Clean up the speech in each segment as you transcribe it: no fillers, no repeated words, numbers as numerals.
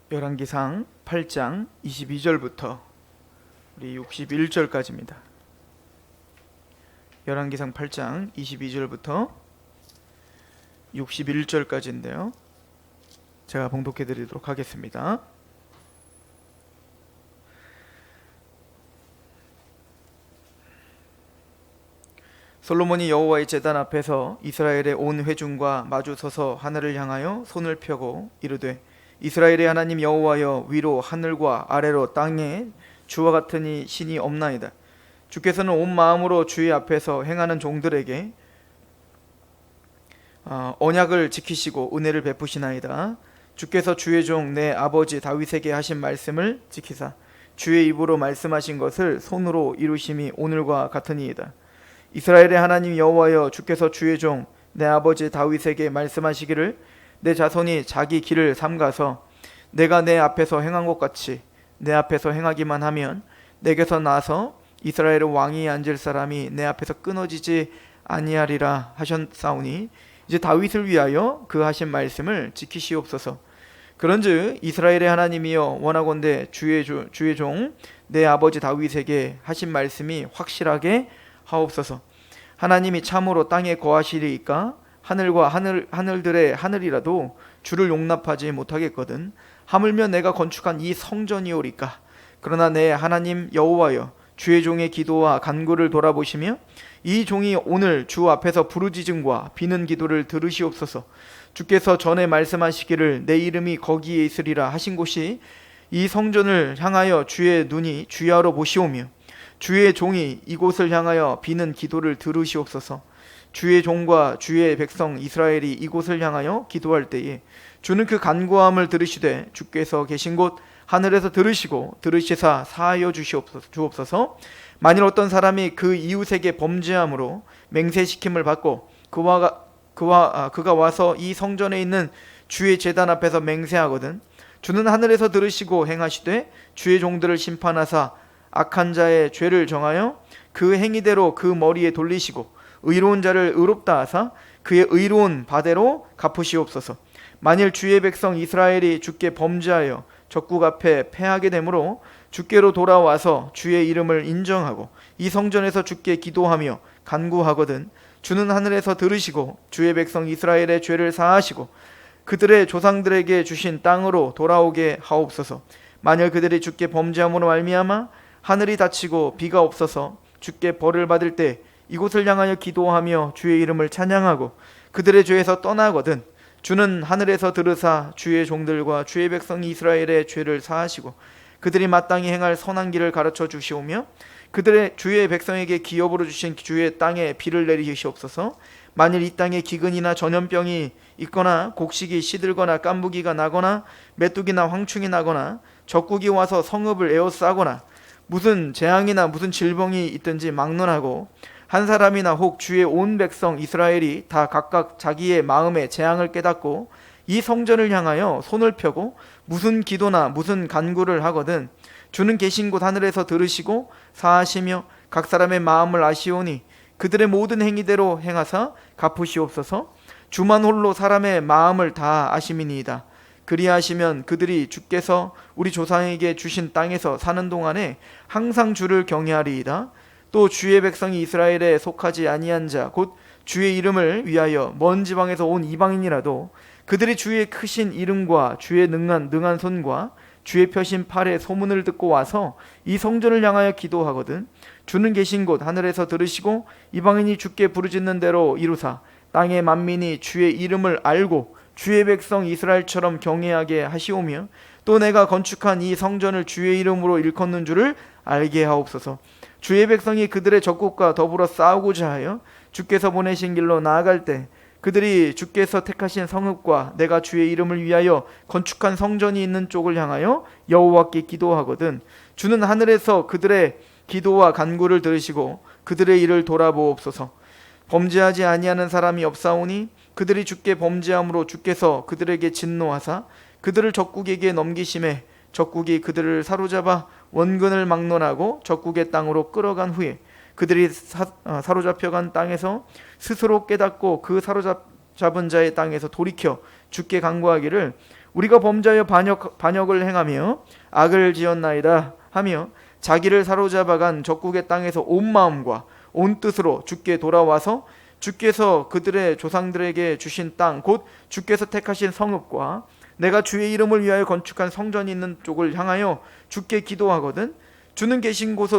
열왕기상 8장 22절부터 우리 61절까지입니다. 열왕기상 8장 22절부터 61절까지인데요. 제가 봉독해 드리도록 하겠습니다. 솔로몬이 여호와의 제단 앞에서 이스라엘의 온 회중과 마주 서서 하늘을 향하여 손을 펴고 이르되 이스라엘의 하나님 여호와여, 위로 하늘과 아래로 땅에 주와 같은 이 신이 없나이다. 주께서는 온 마음으로 주의 앞에서 행하는 종들에게 언약을 지키시고 은혜를 베푸시나이다. 주께서 주의 종 내 아버지 다윗에게 하신 말씀을 지키사 주의 입으로 말씀하신 것을 손으로 이루심이 오늘과 같으니이다. 이스라엘의 하나님 여호와여, 주께서 주의 종 내 아버지 다윗에게 말씀하시기를 내 자손이 자기 길을 삼가서 내가 내 앞에서 행한 것 같이 내 앞에서 행하기만 하면 내게서 나서 이스라엘의 왕이 앉을 사람이 내 앞에서 끊어지지 아니하리라 하셨사오니 이제 다윗을 위하여 그 하신 말씀을 지키시옵소서. 그런즉 이스라엘의 하나님이여, 원하건대 주의 종 내 아버지 다윗에게 하신 말씀이 확실하게 하옵소서. 하나님이 참으로 땅에 거하시리이까 하늘과 하늘들의 하늘이라도 주를 용납하지 못하겠거든. 하물며 내가 건축한 이 성전이오리까. 그러나 내 하나님 여호와여, 주의 종의 기도와 간구를 돌아보시며 이 종이 오늘 주 앞에서 부르짖음과 비는 기도를 들으시옵소서. 주께서 전에 말씀하시기를 내 이름이 거기에 있으리라 하신 곳이 이 성전을 향하여 주의 눈이 주야로 보시오며 주의 종이 이곳을 향하여 비는 기도를 들으시옵소서. 주의 종과 주의 백성 이스라엘이 이곳을 향하여 기도할 때에 주는 그 간구함을 들으시되 주께서 계신 곳 하늘에서 들으시고 들으시사 사하여 주옵소서. 만일 어떤 사람이 그 이웃에게 범죄함으로 맹세시킴을 받고 그가 와서 이 성전에 있는 주의 제단 앞에서 맹세하거든 주는 하늘에서 들으시고 행하시되 주의 종들을 심판하사 악한 자의 죄를 정하여 그 행위대로 그 머리에 돌리시고 의로운 자를 의롭다 하사 그의 의로운 바대로 갚으시옵소서. 만일 주의 백성 이스라엘이 주께 범죄하여 적국 앞에 패하게 되므로 주께로 돌아와서 주의 이름을 인정하고 이 성전에서 주께 기도하며 간구하거든 주는 하늘에서 들으시고 주의 백성 이스라엘의 죄를 사하시고 그들의 조상들에게 주신 땅으로 돌아오게 하옵소서. 만일 그들이 주께 범죄함으로 말미암아 하늘이 닫히고 비가 없어서 주께 벌을 받을 때 이곳을 향하여 기도하며 주의 이름을 찬양하고 그들의 죄에서 떠나거든 주는 하늘에서 들으사 주의 종들과 주의 백성 이스라엘의 죄를 사하시고 그들이 마땅히 행할 선한 길을 가르쳐 주시오며 그들의 주의 백성에게 기업으로 주신 주의 땅에 비를 내리시옵소서. 만일 이 땅에 기근이나 전염병이 있거나 곡식이 시들거나 깐부기가 나거나 메뚜기나 황충이 나거나 적국이 와서 성읍을 에워싸거나 무슨 재앙이나 무슨 질병이 있든지 막론하고 한 사람이나 혹 주의 온 백성 이스라엘이 다 각각 자기의 마음의 재앙을 깨닫고 이 성전을 향하여 손을 펴고 무슨 기도나 무슨 간구를 하거든 주는 계신 곳 하늘에서 들으시고 사하시며 각 사람의 마음을 아시오니 그들의 모든 행위대로 행하사 갚으시옵소서. 주만 홀로 사람의 마음을 다 아심이니이다. 그리하시면 그들이 주께서 우리 조상에게 주신 땅에서 사는 동안에 항상 주를 경외하리이다. 또 주의 백성이 이스라엘에 속하지 아니한 자 곧 주의 이름을 위하여 먼 지방에서 온 이방인이라도 그들이 주의 크신 이름과 주의 능한 손과 주의 펴신 팔의 소문을 듣고 와서 이 성전을 향하여 기도하거든 주는 계신 곳 하늘에서 들으시고 이방인이 주께 부르짖는 대로 이루사 땅의 만민이 주의 이름을 알고 주의 백성 이스라엘처럼 경외하게 하시오며 또 내가 건축한 이 성전을 주의 이름으로 일컫는 줄을 알게 하옵소서. 주의 백성이 그들의 적국과 더불어 싸우고자 하여 주께서 보내신 길로 나아갈 때 그들이 주께서 택하신 성읍과 내가 주의 이름을 위하여 건축한 성전이 있는 쪽을 향하여 여호와께 기도하거든 주는 하늘에서 그들의 기도와 간구를 들으시고 그들의 일을 돌아보옵소서. 범죄하지 아니하는 사람이 없사오니 그들이 주께 범죄함으로 주께서 그들에게 진노하사 그들을 적국에게 넘기심에 적국이 그들을 사로잡아 원근을 막론하고 적국의 땅으로 끌어간 후에 그들이 사로잡혀간 땅에서 스스로 깨닫고 그 사로잡은 자의 땅에서 돌이켜 주께 간구하기를 우리가 범죄하여 반역을 행하며 악을 지었나이다 하며 자기를 사로잡아간 적국의 땅에서 온 마음과 온 뜻으로 주께 돌아와서 주께서 그들의 조상들에게 주신 땅 곧 주께서 택하신 성읍과 내가 주의 이름을 위하여 건축한 성전이 있는 쪽을 향하여 주께 기도하거든 주는 계신 곳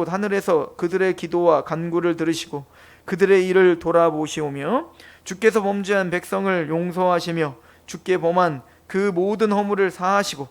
하늘에서 그들의 기도와 간구를 들으시고 그들의 일을 돌아보시오며 주께서 범죄한 백성을 용서하시며 주께 범한 그 모든 허물을 사하시고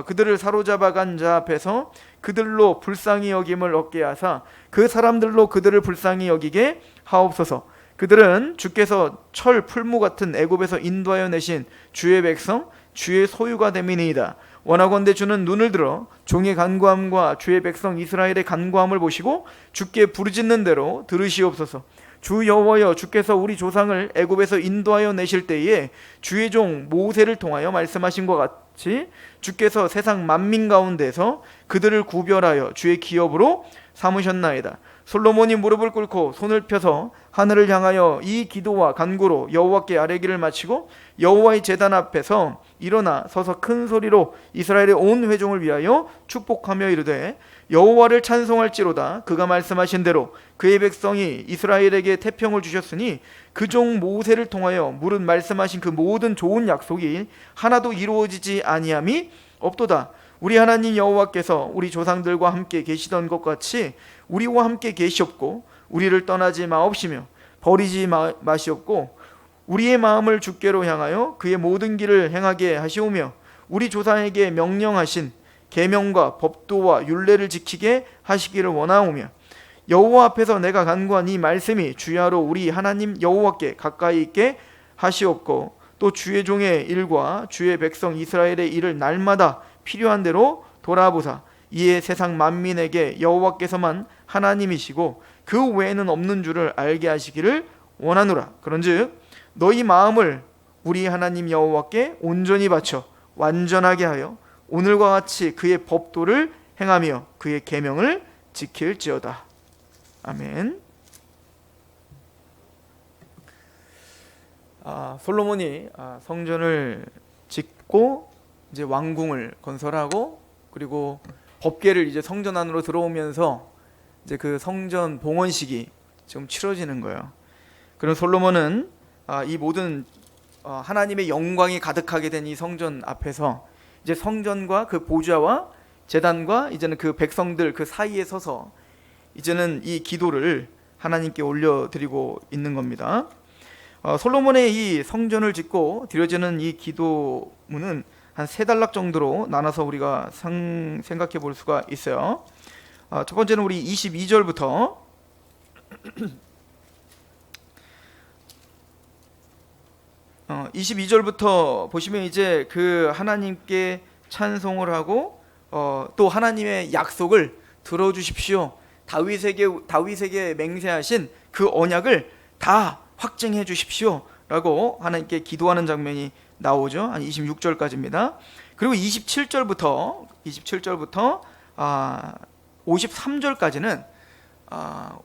그들을 사로잡아간 자 앞에서 그들로 불쌍히 여김을 얻게 하사 그 사람들로 그들을 불쌍히 여기게 하옵소서. 그들은 주께서 철 풀무 같은 애굽에서 인도하여 내신 주의 백성 주의 소유가 됨이니이다. 원하건대 주는 눈을 들어 종의 간구함과 주의 백성 이스라엘의 간구함을 보시고 주께 부르짖는 대로 들으시옵소서. 주 여호와여 주께서 우리 조상을 애굽에서 인도하여 내실 때에 주의 종 모세를 통하여 말씀하신 것 같이 주께서 세상 만민 가운데서 그들을 구별하여 주의 기업으로 삼으셨나이다. 솔로몬이 무릎을 꿇고 손을 펴서 하늘을 향하여 이 기도와 간구로 여호와께 아뢰기를 마치고 여호와의 제단 앞에서 일어나 서서 큰 소리로 이스라엘의 온 회중을 위하여 축복하며 이르되 여호와를 찬송할지로다. 그가 말씀하신 대로 그의 백성이 이스라엘에게 태평을 주셨으니 그 종 모세를 통하여 무릇 말씀하신 그 모든 좋은 약속이 하나도 이루어지지 아니함이 없도다. 우리 하나님 여호와께서 우리 조상들과 함께 계시던 것 같이 우리와 함께 계시옵고 우리를 떠나지 마옵시며 버리지 마시옵고 우리의 마음을 주께로 향하여 그의 모든 길을 행하게 하시오며 우리 조상에게 명령하신 계명과 법도와 율례를 지키게 하시기를 원하오며 여호와 앞에서 내가 간구한 이 말씀이 주야로 우리 하나님 여호와께 가까이 있게 하시옵고 또 주의 종의 일과 주의 백성 이스라엘의 일을 날마다 필요한 대로 돌아보사 이에 세상 만민에게 여호와께서만 하나님이시고 그 외에는 없는 줄을 알게 하시기를 원하노라. 그런즉 너희 마음을 우리 하나님 여호와께 온전히 바쳐 완전하게 하여 오늘과 같이 그의 법도를 행하며 그의 계명을 지킬지어다. 아멘. 솔로몬이 성전을 짓고 이제 왕궁을 건설하고 그리고 법궤를 이제 성전 안으로 들어오면서 이제 그 성전 봉헌식이 지금 치러지는 거예요. 그럼 솔로몬은 이 모든 하나님의 영광이 가득하게 된 이 성전 앞에서 이제 성전과 그 보좌와 제단과 이제는 그 백성들 그 사이에 서서 이제는 이 기도를 하나님께 올려드리고 있는 겁니다. 솔로몬의 이 성전을 짓고 드려지는 이 기도문은 한 세 단락 정도로 나눠서 우리가 생각해 볼 수가 있어요. 첫 번째는 우리 22절부터 22절부터 보시면 이제 그 하나님께 찬송을 하고 또 하나님의 약속을 들어주십시오. 다윗에게 맹세하신 그 언약을 다 확증해 주십시오 라고 하나님께 기도하는 장면이 나오죠. 한 26절까지입니다. 그리고 27절부터 53절까지는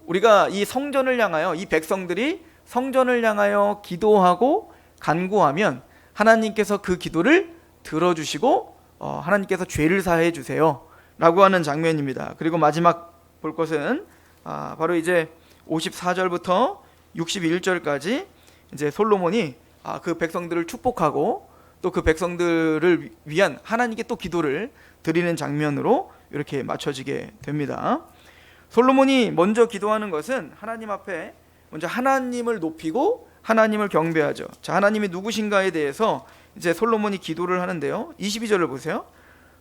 우리가 이 성전을 향하여 이 백성들이 성전을 향하여 기도하고 간구하면 하나님께서 그 기도를 들어주시고 하나님께서 죄를 사해 주세요 라고 하는 장면입니다. 그리고 마지막 볼 것은 바로 이제 54절부터 61절까지 이제 솔로몬이 그 백성들을 축복하고 또 그 백성들을 위한 하나님께 또 기도를 드리는 장면으로 이렇게 맞춰지게 됩니다. 솔로몬이 먼저 기도하는 것은 하나님 앞에 먼저 하나님을 높이고 하나님을 경배하죠. 자, 하나님이 누구신가에 대해서 이제 솔로몬이 기도를 하는데요. 22절을 보세요.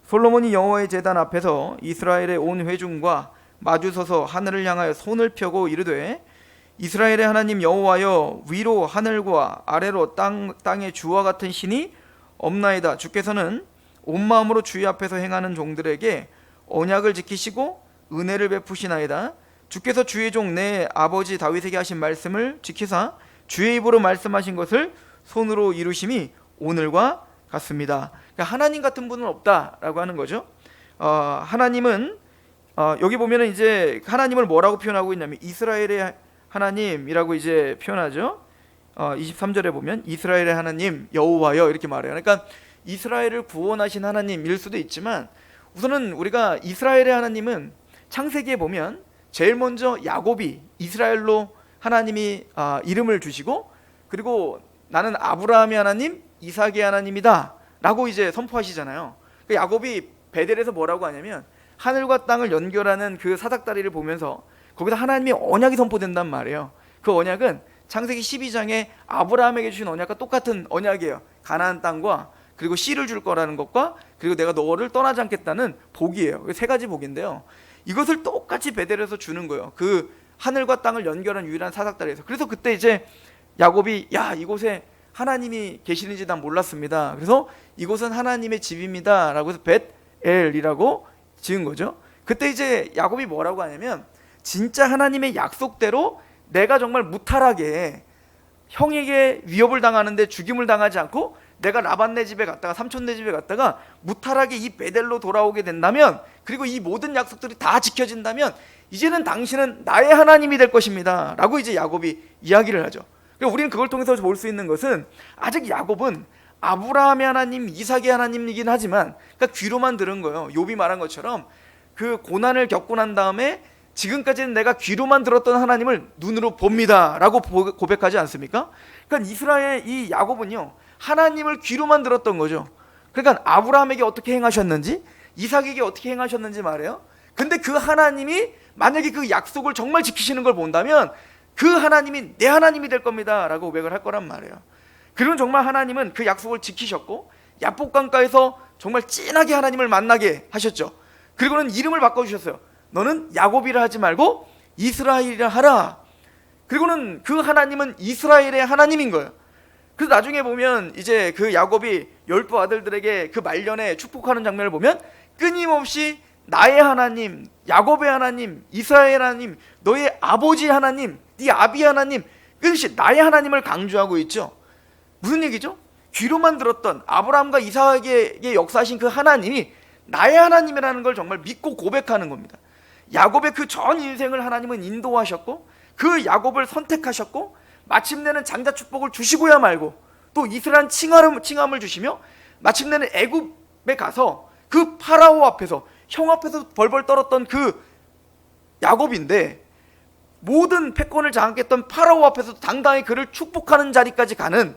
솔로몬이 여호와의 제단 앞에서 이스라엘의 온 회중과 마주서서 하늘을 향하여 손을 펴고 이르되 이스라엘의 하나님 여호와여 위로 하늘과 아래로 땅의 주와 같은 신이 없나이다. 주께서는 온 마음으로 주의 앞에서 행하는 종들에게 언약을 지키시고 은혜를 베푸시나이다. 주께서 주의 종 내 아버지 다윗에게 하신 말씀을 지키사 주의 입으로 말씀하신 것을 손으로 이루심이 오늘과 같습니다. 그러니까 하나님 같은 분은 없다라고 하는 거죠. 하나님은 여기 보면은 이제 하나님을 뭐라고 표현하고 있냐면 이스라엘의 하나님이라고 이제 표현하죠. 23절에 보면 이스라엘의 하나님 여호와여 이렇게 말해요. 그러니까 이스라엘을 구원하신 하나님일 수도 있지만 우선은 우리가 이스라엘의 하나님은 창세기에 보면 제일 먼저 야곱이 이스라엘로 하나님이 이름을 주시고 그리고 나는 아브라함의 하나님 이삭의 하나님이다 라고 이제 선포하시잖아요. 야곱이 베델에서 뭐라고 하냐면 하늘과 땅을 연결하는 그 사닥다리를 보면서 거기서 하나님의 언약이 선포된단 말이에요. 그 언약은 창세기 12장에 아브라함에게 주신 언약과 똑같은 언약이에요. 가나안 땅과 그리고 씨를 줄 거라는 것과 그리고 내가 너를 떠나지 않겠다는 복이에요. 세 가지 복인데요. 이것을 똑같이 베델에서 주는 거예요. 그 하늘과 땅을 연결한 유일한 사닥다리에서. 그래서 그때 이제 야곱이 이곳에 하나님이 계시는지 난 몰랐습니다. 그래서 이곳은 하나님의 집입니다 라고 해서 벳엘이라고 지은 거죠. 그때 이제 야곱이 뭐라고 하냐면 진짜 하나님의 약속대로 내가 정말 무탈하게 형에게 위협을 당하는데 죽임을 당하지 않고 내가 라반네 집에 갔다가 삼촌네 집에 갔다가 무탈하게 이 베델로 돌아오게 된다면 그리고 이 모든 약속들이 다 지켜진다면 이제는 당신은 나의 하나님이 될 것입니다 라고 이제 야곱이 이야기를 하죠. 그러니까 우리는 그걸 통해서 볼 수 있는 것은 아직 야곱은 아브라함의 하나님 이삭의 하나님이긴 하지만 그러니까 귀로만 들은 거예요. 욥이 말한 것처럼 그 고난을 겪고 난 다음에 지금까지는 내가 귀로만 들었던 하나님을 눈으로 봅니다 라고 고백하지 않습니까? 그러니까 이스라엘 이 야곱은요 하나님을 귀로만 들었던 거죠. 그러니까 아브라함에게 어떻게 행하셨는지 이삭에게 어떻게 행하셨는지 말해요. 근데 그 하나님이 만약에 그 약속을 정말 지키시는 걸 본다면 그 하나님이 내 하나님이 될 겁니다 라고 고백을 할 거란 말이에요. 그리고 정말 하나님은 그 약속을 지키셨고 야복강가에서 정말 진하게 하나님을 만나게 하셨죠. 그리고는 이름을 바꿔주셨어요. 너는 야곱이라 하지 말고 이스라엘이라 하라. 그리고는 그 하나님은 이스라엘의 하나님인 거예요. 그래서 나중에 보면 이제 그 야곱이 12 아들들에게 그 말년에 축복하는 장면을 보면 끊임없이 나의 하나님, 야곱의 하나님, 이스라엘 하나님, 너의 아버지 하나님, 네 아비 하나님, 끊임없이 나의 하나님을 강조하고 있죠. 무슨 얘기죠? 귀로만 들었던 아브라함과 이삭에게 역사하신 그 하나님이 나의 하나님이라는 걸 정말 믿고 고백하는 겁니다. 야곱의 그 전 인생을 하나님은 인도하셨고 그 야곱을 선택하셨고 마침내는 장자 축복을 주시고야 말고 또 이스라엘 칭함을 주시며 마침내는 애굽에 가서 그 파라오 앞에서 형 앞에서 벌벌 떨었던 그 야곱인데 모든 패권을 장악했던 파라오 앞에서 당당히 그를 축복하는 자리까지 가는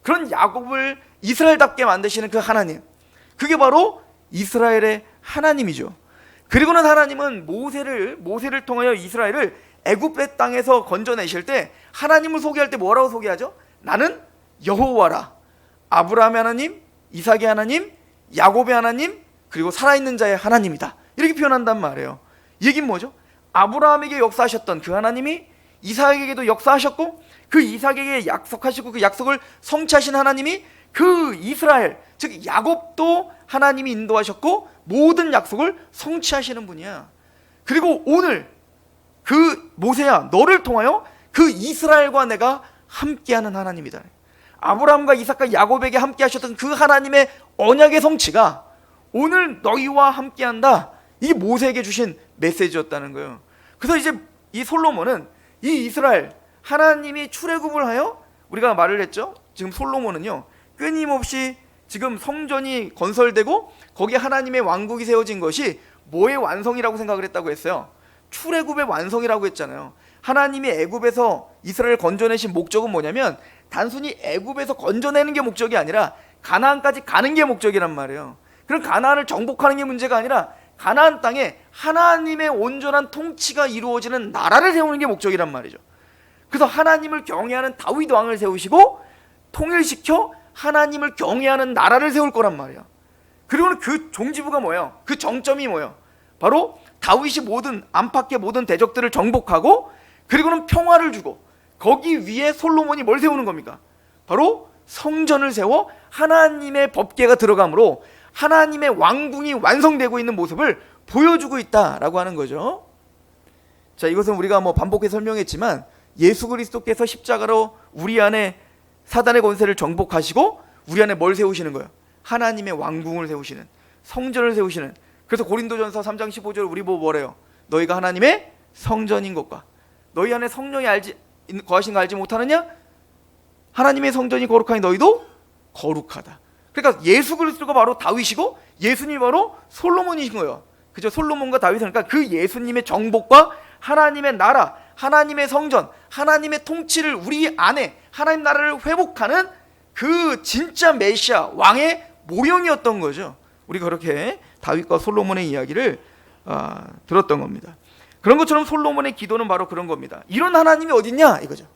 그런 야곱을 이스라엘답게 만드시는 그 하나님, 그게 바로 이스라엘의 하나님이죠. 그리고는 하나님은 모세를 통하여 이스라엘을 애굽의 땅에서 건져내실 때 하나님을 소개할 때 뭐라고 소개하죠? 나는 여호와라, 아브라함의 하나님, 이삭의 하나님, 야곱의 하나님, 그리고 살아있는 자의 하나님이다, 이렇게 표현한단 말이에요. 이 얘기는 뭐죠? 아브라함에게 역사하셨던 그 하나님이 이삭에게도 역사하셨고 그 이삭에게 약속하시고 그 약속을 성취하신 하나님이 그 이스라엘, 즉 야곱도 하나님이 인도하셨고 모든 약속을 성취하시는 분이야. 그리고 오늘 그 모세야, 너를 통하여 그 이스라엘과 내가 함께하는 하나님이다. 아브라함과 이삭과 야곱에게 함께 하셨던 그 하나님의 언약의 성취가 오늘 너희와 함께한다, 이게 모세에게 주신 메시지였다는 거예요. 그래서 이제 이 솔로몬은 이 이스라엘, 하나님이 출애굽을 하여 우리가 말을 했죠. 지금 솔로몬은요 끊임없이 지금 성전이 건설되고 거기에 하나님의 왕국이 세워진 것이 뭐의 완성이라고 생각을 했다고 했어요? 출애굽의 완성이라고 했잖아요. 하나님이 애굽에서 이스라엘을 건져내신 목적은 뭐냐면 단순히 애굽에서 건져내는 게 목적이 아니라 가나안까지 가는 게 목적이란 말이에요. 그럼 가나안을 정복하는 게 문제가 아니라 가나안 땅에 하나님의 온전한 통치가 이루어지는 나라를 세우는 게 목적이란 말이죠. 그래서 하나님을 경외하는 다윗 왕을 세우시고 통일시켜 하나님을 경외하는 나라를 세울 거란 말이에요. 그리고는 그 종지부가 뭐예요? 그 정점이 뭐예요? 바로 다윗이 모든 안팎의 모든 대적들을 정복하고 그리고는 평화를 주고 거기 위에 솔로몬이 뭘 세우는 겁니까? 바로 성전을 세워 하나님의 법궤가 들어가므로 하나님의 왕궁이 완성되고 있는 모습을 보여주고 있다라고 하는 거죠. 자, 이것은 우리가 반복해서 설명했지만 예수 그리스도께서 십자가로 우리 안에 사단의 권세를 정복하시고 우리 안에 뭘 세우시는 거예요? 하나님의 왕궁을 세우시는, 성전을 세우시는. 그래서 고린도전서 3장 15절 우리 보고 뭐래요? 너희가 하나님의 성전인 것과 너희 안에 성령이 거하신 거 알지 못하느냐? 하나님의 성전이 거룩하니 너희도 거룩하다. 그러니까 예수 그리스도가 바로 다윗이고 예수님이 바로 솔로몬이신 거예요. 그죠? 솔로몬과 다윗은 그러니까 그 예수님의 정복과 하나님의 나라, 하나님의 성전, 하나님의 통치를 우리 안에 하나님 나라를 회복하는 그 진짜 메시아 왕의 모형이었던 거죠. 우리가 그렇게 다윗과 솔로몬의 이야기를 들었던 겁니다. 그런 것처럼 솔로몬의 기도는 바로 그런 겁니다. 이런 하나님이 어딨냐 이거죠.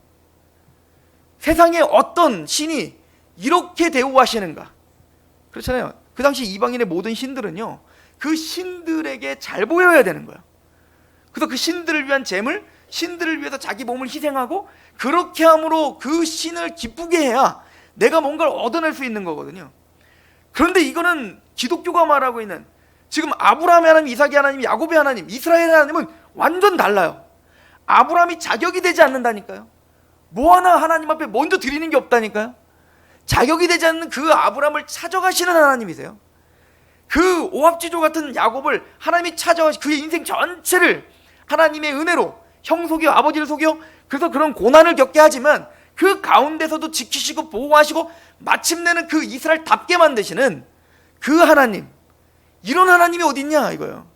세상에 어떤 신이 이렇게 대우하시는가. 그렇잖아요. 그 당시 이방인의 모든 신들은요, 그 신들에게 잘 보여야 되는 거예요. 그래서 그 신들을 위한 제물, 신들을 위해서 자기 몸을 희생하고 그렇게 함으로 그 신을 기쁘게 해야 내가 뭔가를 얻어낼 수 있는 거거든요. 그런데 이거는 기독교가 말하고 있는 지금 아브라함의 하나님, 이삭의 하나님, 야곱의 하나님, 이스라엘의 하나님은 완전 달라요. 아브라함이 자격이 되지 않는다니까요. 뭐 하나 하나님 앞에 먼저 드리는 게 없다니까요. 자격이 되지 않는 그 아브라함을 찾아가시는 하나님이세요. 그 오합지조 같은 야곱을 하나님이 찾아가시, 그의 인생 전체를 하나님의 은혜로 형 속여 아버지를 속여 그래서 그런 고난을 겪게 하지만 그 가운데서도 지키시고 보호하시고 마침내는 그 이스라엘답게 만드시는 그 하나님, 이런 하나님이 어딨냐 이거예요.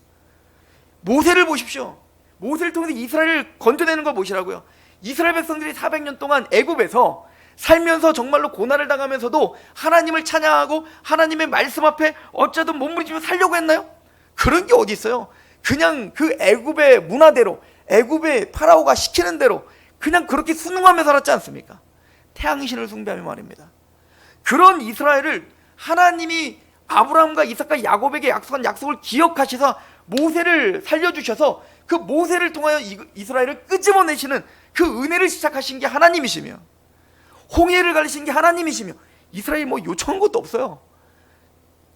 모세를 보십시오. 모세를 통해서 이스라엘을 건져내는 걸 보시라고요. 이스라엘 백성들이 400년 동안 애굽에서 살면서 정말로 고난을 당하면서도 하나님을 찬양하고 하나님의 말씀 앞에 어쩌든 몸부림치며 살려고 했나요? 그런 게 어디 있어요. 그냥 그 애굽의 문화대로, 애굽의 파라오가 시키는 대로 그냥 그렇게 순응하며 살았지 않습니까? 태양신을 숭배하며 말입니다. 그런 이스라엘을 하나님이 아브라함과 이삭과 야곱에게 약속한 약속을 기억하셔서 모세를 살려주셔서 그 모세를 통하여 이스라엘을 끄집어내시는 그 은혜를 시작하신 게 하나님이시며, 홍해를 가르신 게 하나님이시며, 이스라엘이 뭐 요청한 것도 없어요.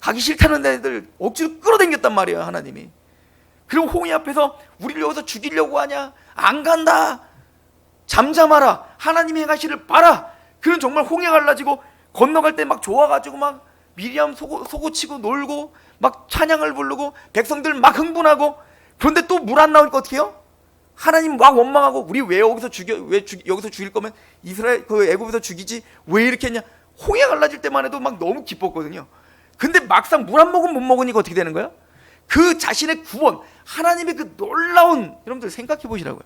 가기 싫다는 애들 억지로 끌어당겼단 말이에요, 하나님이. 그리고 홍해 앞에서 우리를 여기서 죽이려고 하냐? 안 간다. 잠잠하라. 하나님이 행하시를 봐라. 그런 정말 홍해 갈라지고 건너갈 때 막 좋아가지고 막 미리암 소고치고 놀고 막 찬양을 부르고 백성들 막 흥분하고, 그런데 또 물 안 나오니까 어떻게 해요? 하나님 막 원망하고 우리 왜 여기서 여기서 죽일 거면 이스라엘 그 애굽에서 죽이지 왜 이렇게 했냐. 홍해 갈라질 때만 해도 막 너무 기뻤거든요. 근데 막상 물 한 모금 못 먹으니까 어떻게 되는 거예요? 그 자신의 구원, 하나님의 그 놀라운, 여러분들 생각해 보시라고요.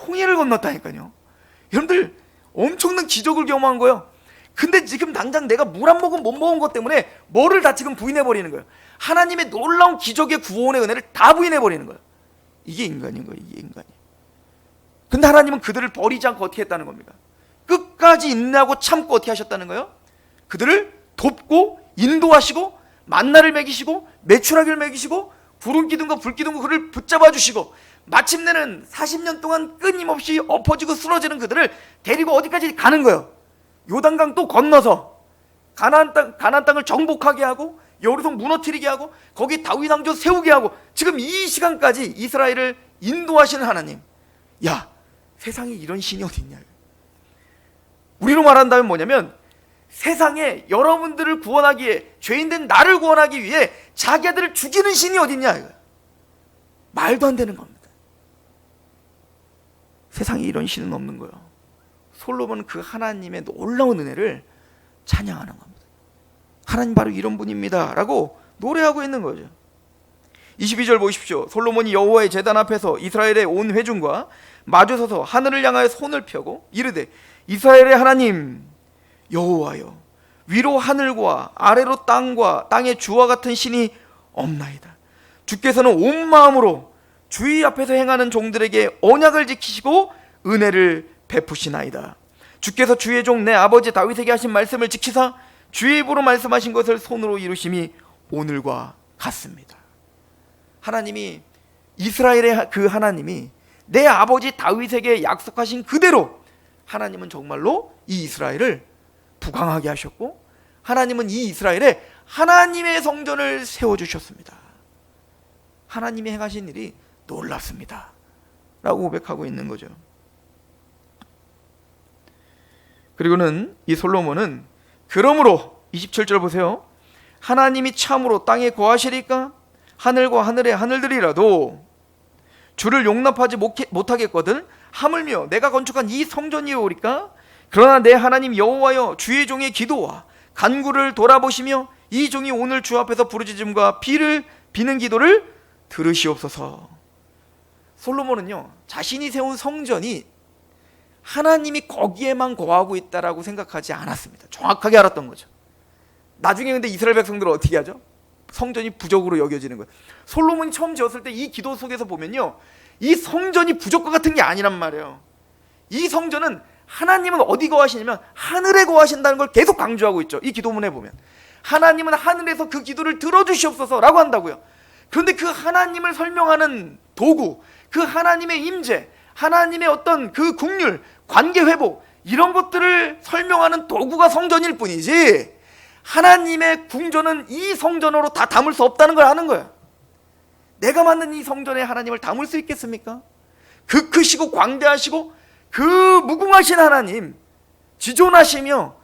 홍해를 건넜다니까요. 여러분들 엄청난 기적을 경험한 거예요. 근데 지금 당장 내가 물 한 모금 못 먹은 것 때문에 뭐를 다 지금 부인해 버리는 거예요. 하나님의 놀라운 기적의 구원의 은혜를 다 부인해 버리는 거예요. 이게 인간인 거예요. 이게 인간이에요. 근데 하나님은 그들을 버리지 않고 어떻게 했다는 겁니까? 끝까지 인내하고 참고 어떻게 하셨다는 거예요? 그들을 돕고 인도하시고 만나를 먹이시고 메추라기를 먹이시고 구름 기둥과 불 기둥과 그를 붙잡아 주시고 마침내는 40년 동안 끊임없이 엎어지고 쓰러지는 그들을 데리고 어디까지 가는 거예요? 요단강 또 건너서 가나안 땅을 정복하게 하고 여리성 무너뜨리게 하고 거기 다윗 왕조 세우게 하고 지금 이 시간까지 이스라엘을 인도하시는 하나님. 야, 세상에 이런 신이 어디 있냐. 우리로 말한다면 뭐냐면 세상에 여러분들을 구원하기 위해, 죄인된 나를 구원하기 위해 자기 아들을 죽이는 신이 어디 있냐 이거예요. 말도 안 되는 겁니다. 세상에 이런 신은 없는 거예요. 솔로몬은 그 하나님의 놀라운 은혜를 찬양하는 겁니다. 하나님 바로 이런 분입니다 라고 노래하고 있는 거죠. 22절 보십시오. 솔로몬이 여호와의 제단 앞에서 이스라엘의 온 회중과 마주서서 하늘을 향하여 손을 펴고 이르되 이스라엘의 하나님 여호와여, 위로 하늘과 아래로 땅과 땅의 주와 같은 신이 없나이다. 주께서는 온 마음으로 주의 앞에서 행하는 종들에게 언약을 지키시고 은혜를 베푸시나이다. 주께서 주의 종 내 아버지 다윗에게 하신 말씀을 지키사 주의 입으로 말씀하신 것을 손으로 이루심이 오늘과 같습니다. 하나님이, 이스라엘의 그 하나님이 내 아버지 다윗에게 약속하신 그대로 하나님은 정말로 이 이스라엘을 부강하게 하셨고, 하나님은 이 이스라엘에 하나님의 성전을 세워주셨습니다. 하나님이 행하신 일이 놀랍습니다 라고 고백하고 있는 거죠. 그리고는 이 솔로몬은 그러므로 27절 보세요. 하나님이 참으로 땅에 거하시리까? 하늘과 하늘의 하늘들이라도 주를 용납하지 못하겠거든 하물며 내가 건축한 이 성전이오리까? 그러나 내 하나님 여호와여, 주의 종의 기도와 간구를 돌아보시며 이 종이 오늘 주 앞에서 부르짖음과 비를 비는 기도를 들으시옵소서. 솔로몬은요, 자신이 세운 성전이 하나님이 거기에만 거하고 있다라고 생각하지 않았습니다. 정확하게 알았던 거죠. 나중에 근데 이스라엘 백성들은 어떻게 하죠? 성전이 부족으로 여겨지는 거예요. 솔로몬이 처음 지었을 때 이 기도 속에서 보면요, 이 성전이 부족과 같은 게 아니란 말이에요. 이 성전은 하나님은 어디 거하시냐면 하늘에 거하신다는 걸 계속 강조하고 있죠. 이 기도문에 보면 하나님은 하늘에서 그 기도를 들어주시옵소서라고 한다고요. 그런데 그 하나님을 설명하는 도구, 그 하나님의 임재, 하나님의 어떤 그 국률, 관계 회복, 이런 것들을 설명하는 도구가 성전일 뿐이지, 하나님의 궁전은 이 성전으로 다 담을 수 없다는 걸 하는 거예요. 내가 만든 이 성전에 하나님을 담을 수 있겠습니까? 그 크시고 광대하시고 그 무궁하신 하나님, 지존하시며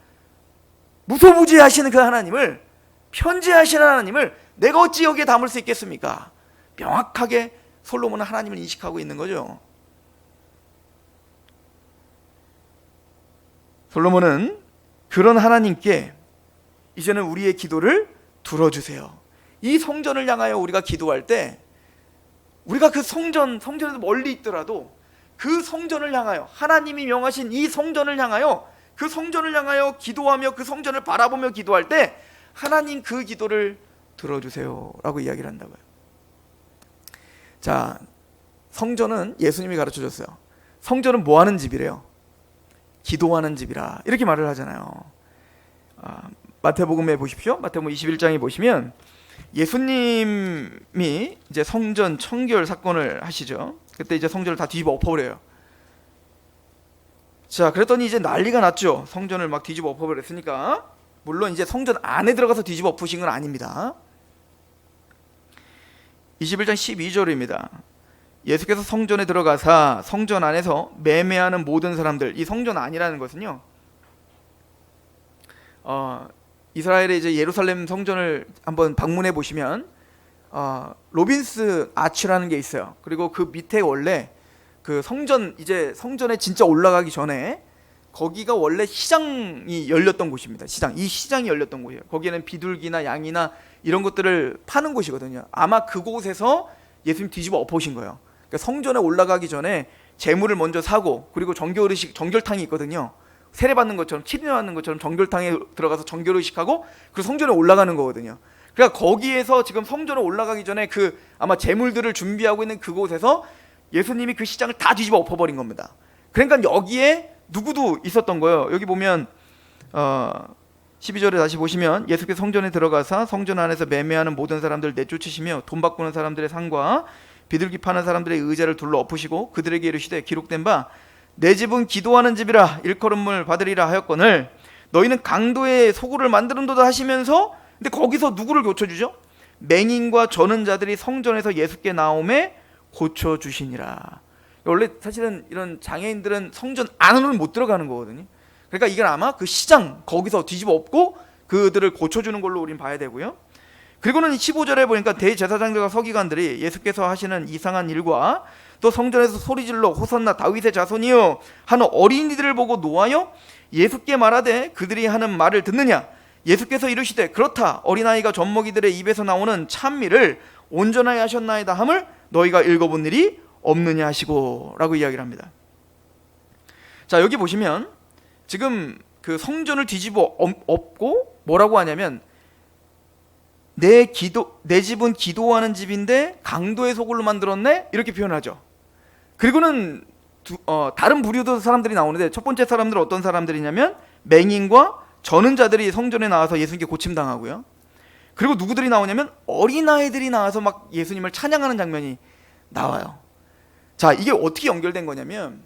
무소부지하시는 그 하나님을, 편지하시는 하나님을 내가 어찌 여기에 담을 수 있겠습니까? 명확하게 솔로몬은 하나님을 인식하고 있는 거죠. 솔로몬은 그런 하나님께 이제는 우리의 기도를 들어주세요. 이 성전을 향하여 우리가 기도할 때, 우리가 그 성전에서 멀리 있더라도 그 성전을 향하여, 하나님이 명하신 이 성전을 향하여, 그 성전을 향하여 기도하며 그 성전을 바라보며 기도할 때 하나님 그 기도를 들어주세요 라고 이야기를 한다고요. 자, 성전은 예수님이 가르쳐줬어요. 성전은 뭐 하는 집이래요? 기도하는 집이라, 이렇게 말을 하잖아요. 마태복음에 보십시오. 마태복음 21장에 보시면 예수님이 이제 성전 청결 사건을 하시죠. 그때 이제 성전을 다 뒤집어 엎어버려요. 자, 그랬더니 이제 난리가 났죠. 성전을 막 뒤집어 엎어버렸으니까. 물론 이제 성전 안에 들어가서 뒤집어 엎으신 건 아닙니다. 21장 12절입니다. 예수께서 성전에 들어가사 성전 안에서 매매하는 모든 사람들, 이 성전 안이라는 것은요, 이스라엘의 이제 예루살렘 성전을 한번 방문해 보시면 로빈스 아치라는 게 있어요. 그리고 그 밑에 원래 그 성전, 이제 성전에 진짜 올라가기 전에 거기가 원래 시장이 열렸던 곳입니다. 이 시장이 열렸던 곳이에요. 거기에는 비둘기나 양이나 이런 것들을 파는 곳이거든요. 아마 그곳에서 예수님 뒤집어 엎으신 거예요. 그러니까 성전에 올라가기 전에 제물을 먼저 사고, 그리고 정결탕이 있거든요. 세례받는 것처럼, 치료받는 것처럼 정결탕에 들어가서 정결의식하고 그리고 성전에 올라가는 거거든요. 그러니까 거기에서 지금 성전에 올라가기 전에 그 아마 제물들을 준비하고 있는 그곳에서 예수님이 그 시장을 다 뒤집어 엎어버린 겁니다. 그러니까 여기에 누구도 있었던 거예요. 여기 보면 12절에 다시 보시면 예수께서 성전에 들어가사 성전 안에서 매매하는 모든 사람들 내쫓으시며 돈 바꾸는 사람들의 상과 비둘기 파는 사람들의 의자를 둘러 엎으시고 그들에게 이르시되 기록된 바 내 집은 기도하는 집이라 일컬음을 받으리라 하였거늘 너희는 강도의 소굴을 만드는도다 하시면서, 근데 거기서 누구를 고쳐주죠? 맹인과 저는 자들이 성전에서 예수께 나오매 고쳐주시니라. 원래 사실은 이런 장애인들은 성전 안으로는 못 들어가는 거거든요. 그러니까 이건 아마 그 시장 거기서 뒤집어 엎고 그들을 고쳐주는 걸로 우린 봐야 되고요. 그리고는 15절에 보니까 대제사장들과 서기관들이 예수께서 하시는 이상한 일과 또 성전에서 소리질러 호산나 다윗의 자손이여 하는 어린이들을 보고 노하여 예수께 말하되 그들이 하는 말을 듣느냐? 예수께서 이르시되 그렇다, 어린아이가 젖먹이들의 입에서 나오는 찬미를 온전하게 하셨나이다 함을 너희가 읽어본 일이 없느냐 하시고 라고 이야기를 합니다. 자, 여기 보시면 지금 그 성전을 뒤집어 엎고 뭐라고 하냐면 내 집은 기도하는 집인데 강도의 소굴로 만들었네, 이렇게 표현하죠. 그리고는 다른 부류도 사람들이 나오는데 첫 번째 사람들은 어떤 사람들이냐면 맹인과 저는 자들이 성전에 나와서 예수님께 고침당하고요. 그리고 누구들이 나오냐면 어린아이들이 나와서 막 예수님을 찬양하는 장면이 나와요. 자, 이게 어떻게 연결된 거냐면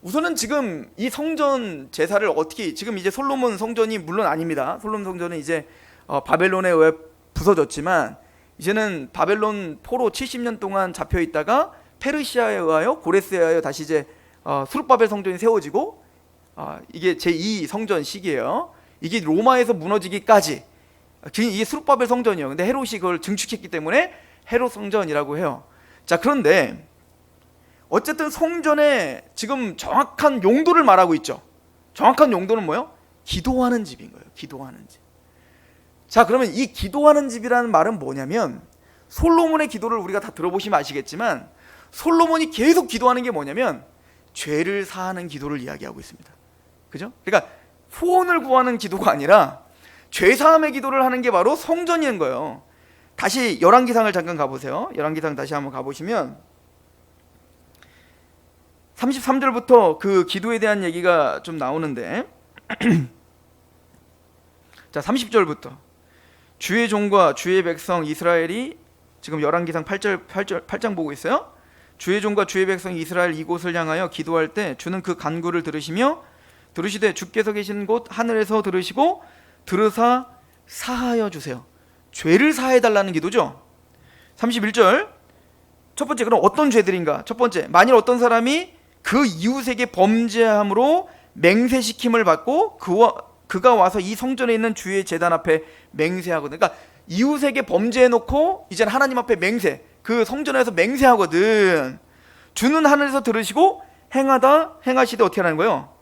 우선은 지금 이 성전 제사를 어떻게, 지금 이제 솔로몬 성전이 물론 아닙니다. 솔로몬 성전은 이제 바벨론에 의해 부서졌지만 이제는 바벨론 포로 70년 동안 잡혀 있다가 페르시아에 의하여, 고레스에 의하여 다시 이제 수룹바벨 성전이 세워지고 이게 제2 성전 시기예요. 이게 로마에서 무너지기까지 이게 수룹바벨 성전이에요. 근데 헤롯이 그걸 증축했기 때문에 헤롯 성전이라고 해요. 자, 그런데 어쨌든 성전에 지금 정확한 용도를 말하고 있죠. 정확한 용도는 뭐예요? 기도하는 집인 거예요. 기도하는 집. 자, 그러면 이 기도하는 집이라는 말은 뭐냐면, 솔로몬의 기도를 우리가 다 들어보시면 아시겠지만 솔로몬이 계속 기도하는 게 뭐냐면 죄를 사하는 기도를 이야기하고 있습니다. 그죠? 그러니까 소원을 구하는 기도가 아니라 죄 사함의 기도를 하는 게 바로 성전인 거예요. 다시 열왕기상을 잠깐 가보세요. 열왕기상 다시 한번 가보시면 33절부터 그 기도에 대한 얘기가 좀 나오는데 자, 30절부터 주의 종과 주의 백성 이스라엘이, 지금 열왕기상 8장 보고 있어요. 주의 종과 주의 백성 이스라엘 이곳을 향하여 기도할 때 주는 그 간구를 들으시며 들으시되 주께서 계신 곳 하늘에서 들으시고 들으사 사하여 주세요. 죄를 사해 달라는 기도죠. 31절 첫 번째, 그럼 어떤 죄들인가? 첫 번째, 만일 어떤 사람이 그 이웃에게 범죄함으로 맹세시킴을 받고 그가 와서 이 성전에 있는 주의 제단 앞에 맹세하거든. 그러니까 이웃에게 범죄해놓고 이제는 하나님 앞에 맹세, 그 성전에서 맹세하거든. 주는 하늘에서 들으시고 행하시되 어떻게 하는 거예요?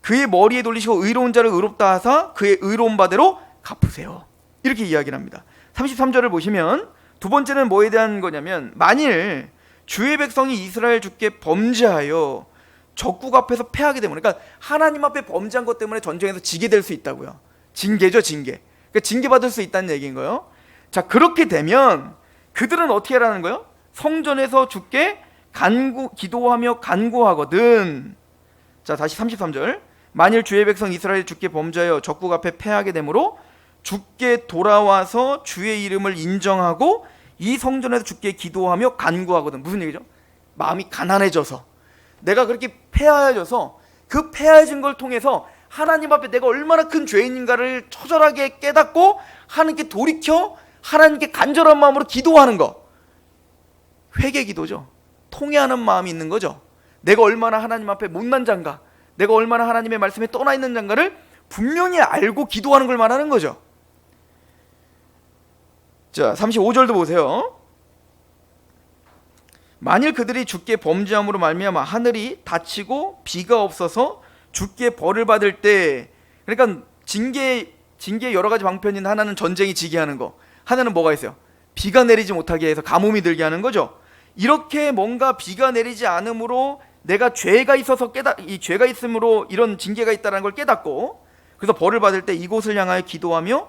그의 머리에 돌리시고 의로운 자를 의롭다 하사 그의 의로운 바대로 갚으세요. 이렇게 이야기를 합니다. 33절을 보시면 두 번째는 뭐에 대한 거냐면, 만일 주의 백성이 이스라엘 주께 범죄하여 적국 앞에서 패하게 되면, 그러니까 하나님 앞에 범죄한 것 때문에 전쟁에서 지게 될 수 있다고요. 징계죠, 징계. 그러니까 징계받을 수 있다는 얘기인 거예요. 자, 그렇게 되면 그들은 어떻게 하라는 거예요? 성전에서 주께 기도하며 간구하거든. 자, 다시 33절. 만일 주의 백성 이스라엘 주께 범죄하여 적국 앞에 패하게 되므로 주께 돌아와서 주의 이름을 인정하고 이 성전에서 주께 기도하며 간구하거든. 무슨 얘기죠? 마음이 가난해져서, 내가 그렇게 패하여져서 그 패하여진 걸 통해서 하나님 앞에 내가 얼마나 큰 죄인인가를 처절하게 깨닫고 하나님께 돌이켜 하나님께 간절한 마음으로 기도하는 거, 회개 기도죠. 통회하는 마음이 있는 거죠. 내가 얼마나 하나님 앞에 못난 자인가, 내가 얼마나 하나님의 말씀에 떠나 있는 자인가를 분명히 알고 기도하는 걸 말하는 거죠. 자, 35절도 보세요. 만일 그들이 주께 범죄함으로 말미암아 하늘이 닫히고 비가 없어서 주께 벌을 받을 때, 그러니까 징계 여러 가지 방편인 하나는 전쟁이 지게 하는 거, 하나는 뭐가 있어요? 비가 내리지 못하게 해서 가뭄이 들게 하는 거죠. 이렇게 뭔가 비가 내리지 않으므로 내가 죄가 있어서 이 죄가 있으므로 이런 징계가 있다는 걸 깨닫고, 그래서 벌을 받을 때 이곳을 향하여 기도하며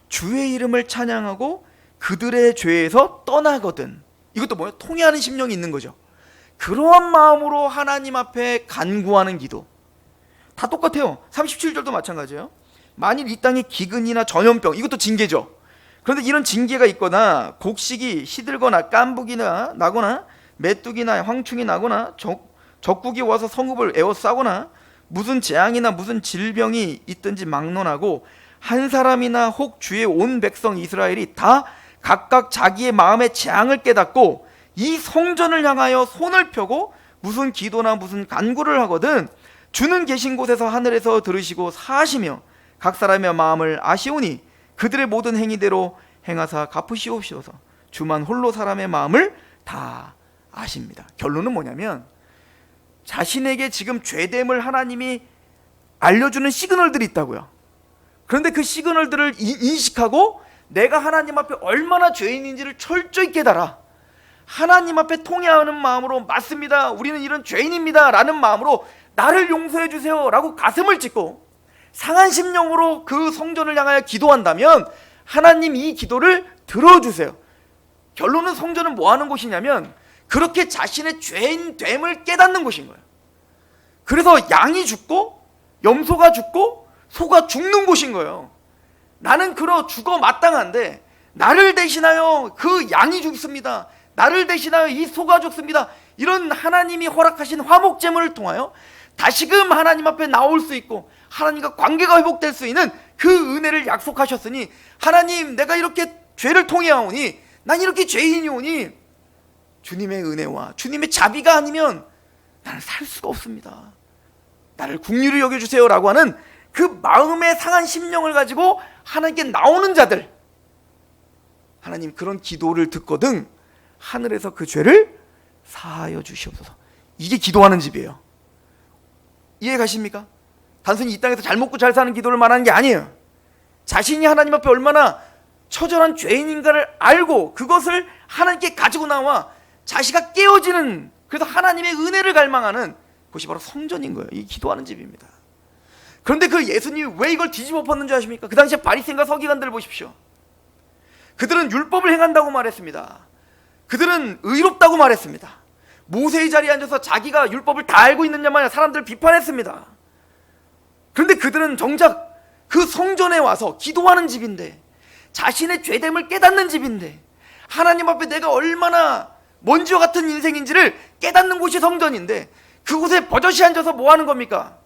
주의 이름을 찬양하고 그들의 죄에서 떠나거든. 이것도 뭐예요? 통회하는 심령이 있는 거죠. 그러한 마음으로 하나님 앞에 간구하는 기도, 다 똑같아요. 37절도 마찬가지예요. 만일 이 땅에 기근이나 전염병, 이것도 징계죠. 그런데 이런 징계가 있거나 곡식이 시들거나 깐부기나 나거나 메뚜기나 황충이 나거나 적국이 와서 성읍을 에워싸거나 무슨 재앙이나 무슨 질병이 있든지 막론하고 한 사람이나 혹 주의 온 백성 이스라엘이 다 각각 자기의 마음의 재앙을 깨닫고 이 성전을 향하여 손을 펴고 무슨 기도나 무슨 간구를 하거든 주는 계신 곳에서 하늘에서 들으시고 사하시며 각 사람의 마음을 아시오니 그들의 모든 행위대로 행하사 갚으시옵소서. 주만 홀로 사람의 마음을 다 아십니다. 결론은 뭐냐면, 자신에게 지금 죄됨을 하나님이 알려주는 시그널들이 있다고요. 그런데 그 시그널들을 인식하고 내가 하나님 앞에 얼마나 죄인인지를 철저히 깨달아 하나님 앞에 통회하는 마음으로, 맞습니다, 우리는 이런 죄인입니다 라는 마음으로 나를 용서해 주세요 라고 가슴을 찢고 상한 심령으로 그 성전을 향하여 기도한다면 하나님 이 기도를 들어주세요. 결론은 성전은 뭐 하는 곳이냐면 그렇게 자신의 죄인됨을 깨닫는 곳인 거예요. 그래서 양이 죽고 염소가 죽고 소가 죽는 곳인 거예요. 나는 죽어 마땅한데 나를 대신하여 그 양이 죽습니다, 나를 대신하여 이 소가 죽습니다. 이런 하나님이 허락하신 화목제물을 통하여 다시금 하나님 앞에 나올 수 있고 하나님과 관계가 회복될 수 있는 그 은혜를 약속하셨으니, 하나님 내가 이렇게 죄를 통해하오니, 난 이렇게 죄인이오니 주님의 은혜와 주님의 자비가 아니면 나는 살 수가 없습니다, 나를 긍휼히 여겨주세요 라고 하는 그 마음의 상한 심령을 가지고 하나님께 나오는 자들, 하나님 그런 기도를 듣거든 하늘에서 그 죄를 사하여 주시옵소서. 이게 기도하는 집이에요. 이해 가십니까? 단순히 이 땅에서 잘 먹고 잘 사는 기도를 말하는 게 아니에요. 자신이 하나님 앞에 얼마나 처절한 죄인인가를 알고 그것을 하나님께 가지고 나와 자신가 깨어지는, 그래서 하나님의 은혜를 갈망하는 그것이 바로 성전인 거예요. 이 기도하는 집입니다. 그런데 그 예수님이 왜 이걸 뒤집어 엎었는지 아십니까? 그 당시에 바리새인과 서기관들을 보십시오. 그들은 율법을 행한다고 말했습니다. 그들은 의롭다고 말했습니다. 모세의 자리에 앉아서 자기가 율법을 다 알고 있느냐 마냥 사람들을 비판했습니다. 그런데 그들은 정작 그 성전에 와서 기도하는 집인데, 자신의 죄됨을 깨닫는 집인데, 하나님 앞에 내가 얼마나 먼지와 같은 인생인지를 깨닫는 곳이 성전인데, 그곳에 버젓이 앉아서 뭐 하는 겁니까?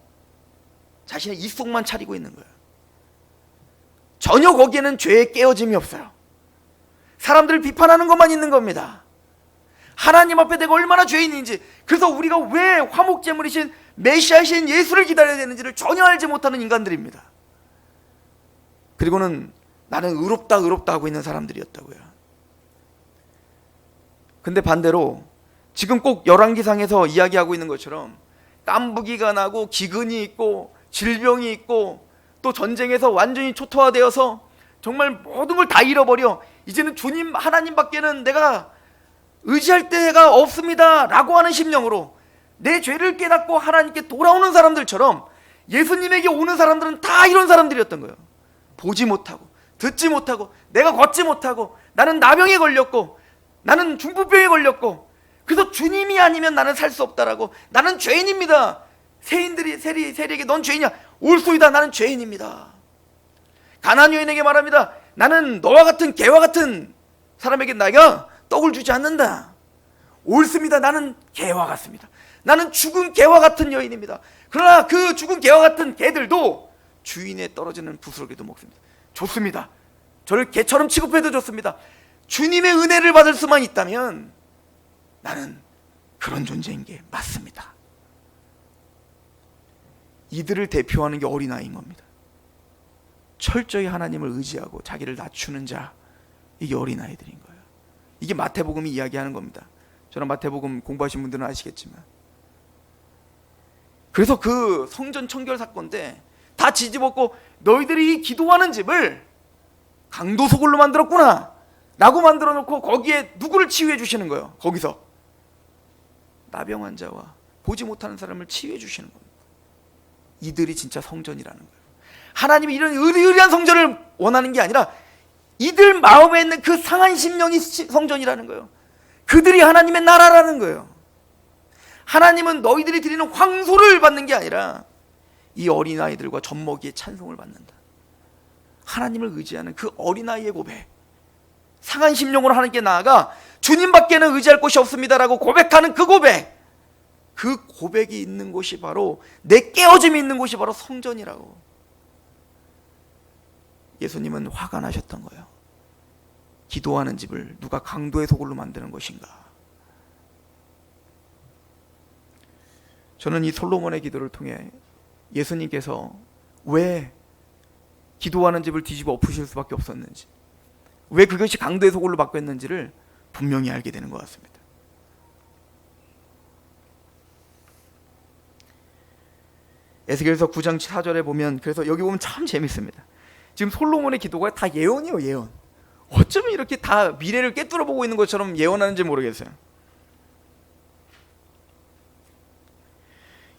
자신의 입속만 차리고 있는 거예요. 전혀 거기에는 죄의 깨어짐이 없어요. 사람들을 비판하는 것만 있는 겁니다. 하나님 앞에 내가 얼마나 죄인인지, 그래서 우리가 왜 화목제물이신 메시아이신 예수를 기다려야 되는지를 전혀 알지 못하는 인간들입니다. 그리고는 나는 의롭다 하고 있는 사람들이었다고요. 근데 반대로 지금 꼭 열왕기상에서 이야기하고 있는 것처럼 깐부기가 나고 기근이 있고 질병이 있고 또 전쟁에서 완전히 초토화되어서 정말 모든 걸 다 잃어버려 이제는 주님 하나님밖에는 내가 의지할 데가 없습니다 라고 하는 심령으로 내 죄를 깨닫고 하나님께 돌아오는 사람들처럼 예수님에게 오는 사람들은 다 이런 사람들이었던 거예요. 보지 못하고 듣지 못하고 내가 걷지 못하고 나는 나병에 걸렸고 나는 중풍병에 걸렸고 그래서 주님이 아니면 나는 살 수 없다라고, 나는 죄인입니다. 세리에게 넌 죄인이야. 옳소이다, 나는 죄인입니다. 가나안 여인에게 말합니다. 나는 너와 같은 개와 같은 사람에게 내가 떡을 주지 않는다. 옳습니다. 나는 개와 같습니다. 나는 죽은 개와 같은 여인입니다. 그러나 그 죽은 개와 같은 개들도 주인에 떨어지는 부스러기도 먹습니다. 좋습니다. 저를 개처럼 취급해도 좋습니다. 주님의 은혜를 받을 수만 있다면 나는 그런 존재인 게 맞습니다. 이들을 대표하는 게 어린아이인 겁니다. 철저히 하나님을 의지하고 자기를 낮추는 자, 이게 어린아이들인 거예요. 이게 마태복음이 이야기하는 겁니다. 저는 마태복음 공부하신 분들은 아시겠지만, 그래서 그 성전 청결 사건 때 다 뒤집었고 너희들이 이 기도하는 집을 강도 소굴로 만들었구나 라고 만들어 놓고 거기에 누구를 치유해 주시는 거예요? 거기서 나병 환자와 보지 못하는 사람을 치유해 주시는 겁니다. 이들이 진짜 성전이라는 거예요. 하나님이 이런 의리의리한 성전을 원하는 게 아니라 이들 마음에 있는 그 상한 심령이 성전이라는 거예요. 그들이 하나님의 나라라는 거예요. 하나님은 너희들이 드리는 황소를 받는 게 아니라 이 어린아이들과 젖먹이의 찬송을 받는다. 하나님을 의지하는 그 어린아이의 고백, 상한 심령으로 하나님께 나아가 주님밖에는 의지할 곳이 없습니다라고 고백하는 그 고백, 그 고백이 있는 곳이 바로, 내 깨어짐이 있는 곳이 바로 성전이라고. 예수님은 화가 나셨던 거예요. 기도하는 집을 누가 강도의 소굴로 만드는 것인가. 저는 이 솔로몬의 기도를 통해 예수님께서 왜 기도하는 집을 뒤집어 엎으실 수밖에 없었는지, 왜 그것이 강도의 소굴로 바뀌었는지를 분명히 알게 되는 것 같습니다. 에스겔서 9장 4절에 보면, 그래서 여기 보면 참 재밌습니다. 지금 솔로몬의 기도가 다 예언이에요, 예언. 어쩌면 이렇게 다 미래를 꿰뚫어 보고 있는 것처럼 예언하는지 모르겠어요.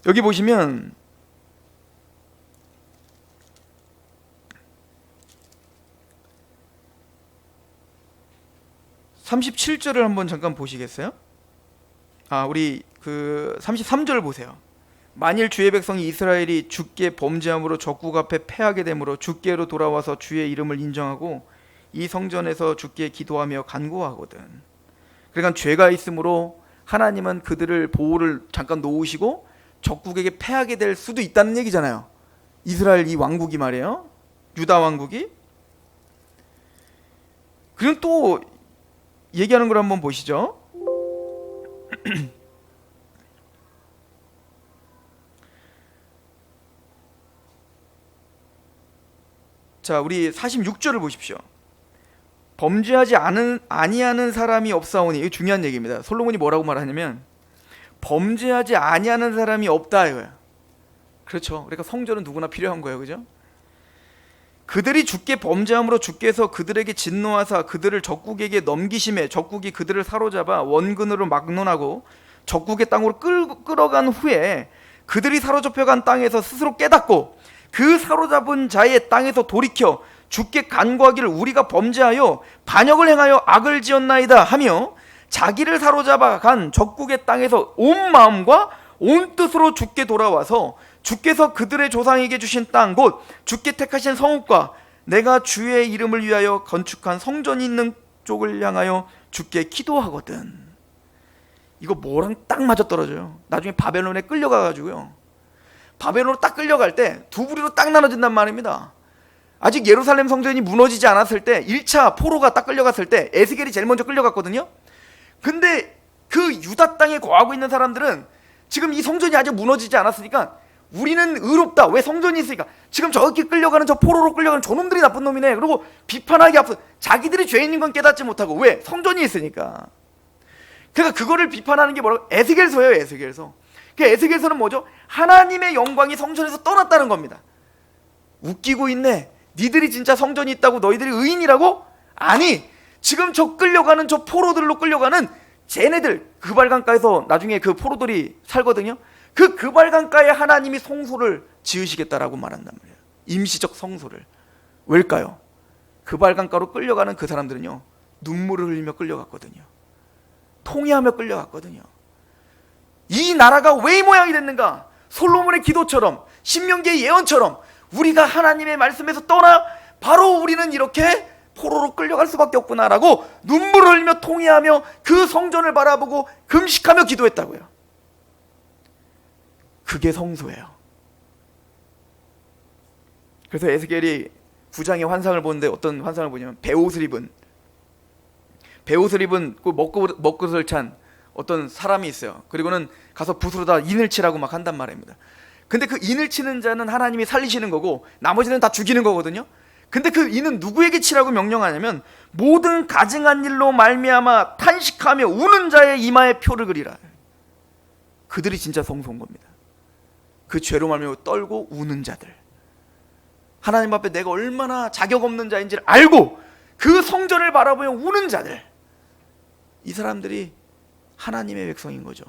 여기 보시면 (37절을) 한번 잠깐 보시겠어요? 우리 그 33절 보세요. 만일 주의 백성이 이스라엘이 주께 범죄함으로 적국 앞에 패하게 되므로 주께로 돌아와서 주의 이름을 인정하고 이 성전에서 주께 기도하며 간구하거든. 그러니까 죄가 있으므로 하나님은 그들을 보호를 잠깐 놓으시고 적국에게 패하게 될 수도 있다는 얘기잖아요. 이스라엘 이 왕국이 말이에요. 유다 왕국이. 그럼 또 얘기하는 걸 한번 보시죠. 자, 우리 46절을 보십시오. 범죄하지 아니하는 사람이 없사오니, 이거 중요한 얘기입니다. 솔로몬이 뭐라고 말하냐면 범죄하지 아니하는 사람이 없다 이거예요. 그렇죠. 그러니까 성전은 누구나 필요한 거예요. 그죠? 그들이 주께 범죄함으로 주께서 그들에게 진노하사 그들을 적국에게 넘기심에 적국이 그들을 사로잡아 원근으로 막론하고 적국의 땅으로 끌어간 후에 그들이 사로잡혀간 땅에서 스스로 깨닫고 그 사로잡은 자의 땅에서 돌이켜 주께 간구하기를 우리가 범죄하여 반역을 행하여 악을 지었나이다 하며 자기를 사로잡아 간 적국의 땅에서 온 마음과 온 뜻으로 주께 돌아와서 주께서 그들의 조상에게 주신 땅 곧 주께 택하신 성읍과 내가 주의 이름을 위하여 건축한 성전이 있는 쪽을 향하여 주께 기도하거든. 이거 뭐랑 딱 맞아떨어져요. 나중에 바벨론에 끌려가가지고요, 바벨론으로 딱 끌려갈 때 두 부류로 딱 나눠진단 말입니다. 아직 예루살렘 성전이 무너지지 않았을 때 1차 포로가 딱 끌려갔을 때 에스겔이 제일 먼저 끌려갔거든요. 근데 그 유다 땅에 거하고 있는 사람들은 지금 이 성전이 아직 무너지지 않았으니까 우리는 의롭다. 왜? 성전이 있으니까. 지금 저렇게 끌려가는 저 포로로 끌려가는 저놈들이 나쁜 놈이네. 그리고 비판하기 앞서 자기들이 죄인인 건 깨닫지 못하고. 왜? 성전이 있으니까. 그러니까 그거를 비판하는 게 뭐라고? 에스겔서예요. 에스겔서. 그 에스겔서는 뭐죠? 하나님의 영광이 성전에서 떠났다는 겁니다. 웃기고 있네. 니들이 진짜 성전이 있다고 너희들이 의인이라고? 아니, 지금 저 끌려가는 저 포로들로 끌려가는 쟤네들, 그발강가에서 나중에 그 포로들이 살거든요. 그 그발강가에 하나님이 성소를 지으시겠다라고 말한단 말이에요. 임시적 성소를. 왜일까요? 그발강가로 끌려가는 그 사람들은요, 눈물을 흘리며 끌려갔거든요. 통회하며 끌려갔거든요. 이 나라가 왜 이 모양이 됐는가? 솔로몬의 기도처럼, 신명기의 예언처럼 우리가 하나님의 말씀에서 떠나 바로 우리는 이렇게 포로로 끌려갈 수밖에 없구나라고 눈물을 흘리며 통회하며 그 성전을 바라보고 금식하며 기도했다고요. 그게 성소예요. 그래서 에스겔이 9장의 환상을 보는데 어떤 환상을 보냐면 베옷을 입은 그 먹구슬을 찬 어떤 사람이 있어요. 그리고는 가서 붓으로다 인을 치라고 막 한단 말입니다. 근데 그 인을 치는 자는 하나님이 살리시는 거고 나머지는 다 죽이는 거거든요. 근데 그 인은 누구에게 치라고 명령하냐면 모든 가증한 일로 말미암아 탄식하며 우는 자의 이마에 표를 그리라. 그들이 진짜 성소인 겁니다. 그 죄로 말미암아 떨고 우는 자들, 하나님 앞에 내가 얼마나 자격 없는 자인지를 알고 그 성전을 바라보며 우는 자들, 이 사람들이 하나님의 백성인 거죠.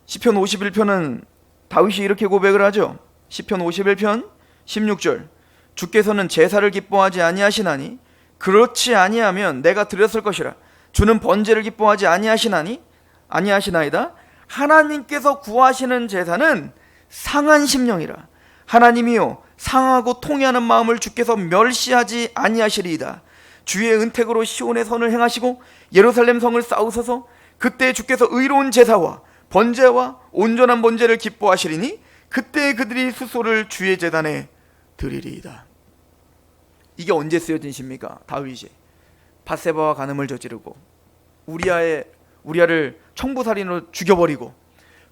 시편 51편은 다윗이 이렇게 고백을 하죠. 시편 51편 16절, 주께서는 제사를 기뻐하지 아니하시나니 그렇지 아니하면 내가 드렸을 것이라. 주는 번제를 기뻐하지 아니하시나이다. 하나님께서 구하시는 제사는 상한 심령이라. 하나님이요 상하고 통회하는 마음을 주께서 멸시하지 아니하시리이다. 주의 은택으로 시온의 선을 행하시고 예루살렘 성을 쌓으소서. 그때 주께서 의로운 제사와 번제와 온전한 번제를 기뻐하시리니 그때 그들이 수소를 주의 제단에 드리리이다. 이게 언제 쓰여진 시입니까? 다윗이 밧세바와 간음을 저지르고 우리아를 청부살인으로 죽여버리고